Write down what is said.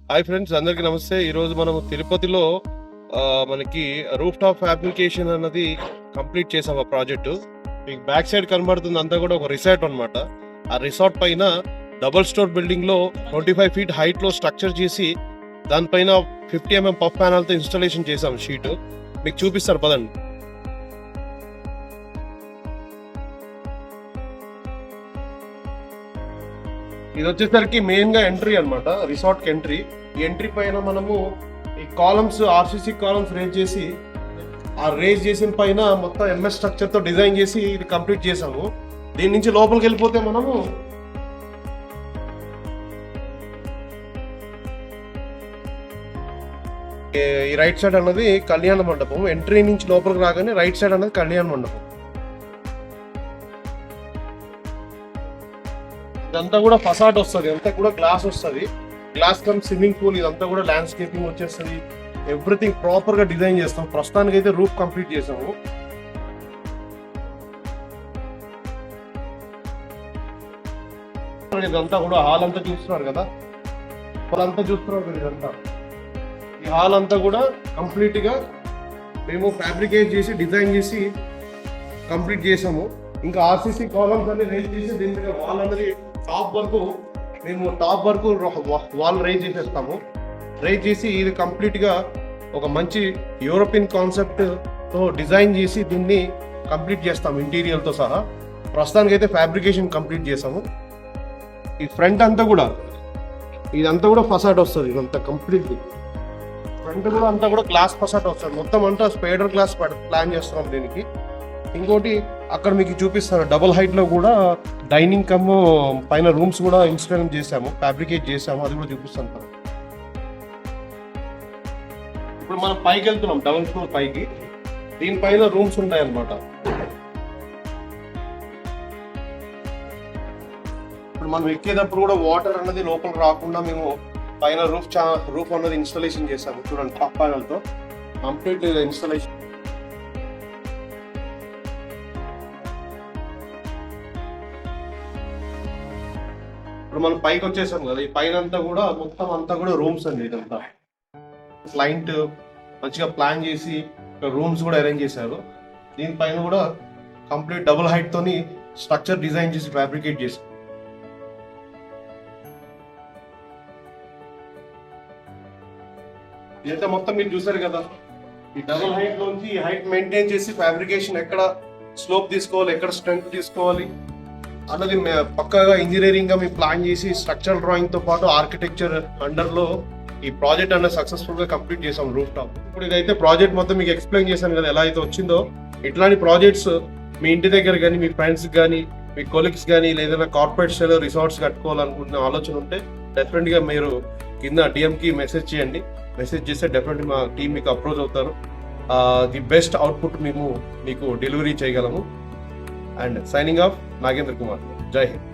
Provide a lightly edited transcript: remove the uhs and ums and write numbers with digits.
Hi friends, అందరికీ నమస్తే. ఈరోజు మనం తిరుపతిలో మనకి రూఫ్ టాప్ ఫ్యాబ్రికేషన్ అన్నది కంప్లీట్ చేసాం. ఆ ప్రాజెక్టు మీకు బ్యాక్ సైడ్ కనబడుతుంది అంతా కూడా ఒక రిసార్ట్ అనమాట. ఆ రిసార్ట్ పైన డబుల్ స్టోర్ బిల్డింగ్ లో 25 feet హైట్ లో స్ట్రక్చర్ చేసి దానిపైన 50 mm పఫ్ ప్యానల్ తో ఇన్స్టాలేషన్ చేసాం. షీట్ మీకు చూపిస్తారు పదండి. ఇది వచ్చేసరికి మెయిన్ గా ఎంట్రీ అనమాట, రిసార్ట్ కి ఎంట్రీ. ఈ ఎంట్రీ పైన మనము ఈ కాలమ్స్ ఆర్సీసీ కాలమ్స్ రేజ్ చేసి, ఆ రేజ్ చేసిన పైన మొత్తం ఎంఎస్ స్ట్రక్చర్ తో డిజైన్ చేసి ఇది కంప్లీట్ చేసాము. దీని నుంచి లోపలికి వెళ్ళిపోతే మనము ఈ రైట్ సైడ్ అన్నది కళ్యాణ మండపం. ఎంట్రీ నుంచి లోపలికి రాగానే రైట్ సైడ్ అన్నది కళ్యాణ మండపం. ఇదంతా కూడా ఫసాడ్ వస్తుంది, అంతా కూడా గ్లాస్ వస్తుంది. గ్లాస్ కమ్ స్విమ్మింగ్ పూల్, ఇదంతా కూడా ల్యాండ్స్కేపింగ్ వచ్చేస్తుంది. ఎవ్రీథింగ్ ప్రాపర్ గా డిజైన్ చేస్తాం. ప్రస్తుతానికి అయితే రూఫ్ కంప్లీట్ చేసాము. ఇదంతా కూడా హాల్ అంతా చూస్తున్నారు కదా, ఇదంతా ఈ హాల్ అంతా కూడా కంప్లీట్ గా మేము ఫ్యాబ్రికేట్ చేసి డిజైన్ చేసి కంప్లీట్ చేసాము. ఇంకా ఆర్సీసీ కాలమ్స్ అన్ని రేజ్ చేసి దీని మీద వాల్ అనేది టాప్ వరకు వాల్ రేజ్ చేసేస్తాము. రేజ్ చేసి ఇది కంప్లీట్ గా ఒక మంచి యూరోపియన్ కాన్సెప్ట్ తో డిజైన్ చేసి దీన్ని కంప్లీట్ చేస్తాము ఇంటీరియర్ తో సహా. ప్రస్తుతానికి అయితే ఫ్యాబ్రికేషన్ కంప్లీట్ చేసాము. ఈ ఫ్రంట్ అంతా కూడా ఇదంతా కూడా ఫసాడ్ వస్తుంది. ఇదంతా కంప్లీట్ ఫ్రంట్ కూడా అంతా కూడా గ్లాస్ ఫసాడ్ వస్తుంది. మొత్తం అంతా స్పైడర్ గ్లాస్ ప్లాన్ చేస్తున్నాం దీనికి. ఇంకోటి అక్కడ మీకు చూపిస్తాను, డబుల్ హైట్ లో కూడా డైనింగ్ కమ్ పైన రూమ్స్ కూడా ఇన్స్టాల్ చేసాము, ఫ్యాబ్రికేట్ చేసాము. అది కూడా చూపిస్తాను. ఇప్పుడు మనం పైకి వెళ్తున్నాం, డబుల్ ఫ్లోర్ పైకి. దీనిపైన రూమ్స్ ఉంటాయి అన్నమాట. ఇప్పుడు మనం ఎక్కేటప్పుడు కూడా వాటర్ అన్నది లోపల రాకుండా మేము పైన రూఫ్ అన్నది ఇన్స్టాలేషన్ చేసాము. చూడండి, పఫ్ ప్యానల్ తో కంప్లీట్ ఇన్స్టాలేషన్. ఇప్పుడు మనం పైకి వచ్చేసాం కదా, ఈ పైన అంతా కూడా మొత్తం అంతా కూడా రూమ్స్ అండి. ఇదంతా క్లయింట్ మంచిగా ప్లాన్ చేసి రూమ్స్ కూడా అరేంజ్ చేశారు. దీనిపైన కూడా కంప్లీట్ డబుల్ హైట్ తోని స్ట్రక్చర్ డిజైన్ చేసి ఫ్యాబ్రికేట్ చేసి, ఇదంతా మొత్తం మీరు చూసారు కదా. ఈ డబుల్ హైట్ లోంచి ఈ హైట్ మెయింటైన్ చేసి ఫ్యాబ్రికేషన్ ఎక్కడ స్లోప్ తీసుకోవాలి, ఎక్కడ స్ట్రెంగ్త్ తీసుకోవాలి అన్నది పక్కాగా ఇంజనీరింగ్ గా మేము ప్లాన్ చేసి స్ట్రక్చరల్ డ్రాయింగ్ తో పాటు ఆర్కిటెక్చర్ అండర్ లో ఈ ప్రాజెక్ట్ అనేది సక్సెస్ఫుల్ గా కంప్లీట్ చేసాం రూఫ్ టాప్. ఇప్పుడు ఇదైతే ప్రాజెక్ట్ మొత్తం మీకు ఎక్స్ప్లెయిన్ చేశాను కదా ఎలా అయితే వచ్చిందో. ఇట్లాంటి ప్రాజెక్ట్స్ మీ ఇంటి దగ్గర కానీ, మీ ఫ్రెండ్స్ కానీ, మీ కొలీగ్స్ కానీ, లేదా కార్పొరేట్ స్టైల్ రిసార్ట్స్ కట్టుకోవాలనుకుంటున్న ఆలోచన ఉంటే డెఫినెట్ గా మీరు కింద డిఎం కి మెసేజ్ చేయండి. మెసేజ్ చేస్తే డెఫినెట్లీ మా టీం మీకు అప్రోచ్ అవుతారు. ది బెస్ట్ అవుట్పుట్ మేము మీకు డెలివరీ చేయగలము. And signing off, Nagendra Kumar. జై హింద్.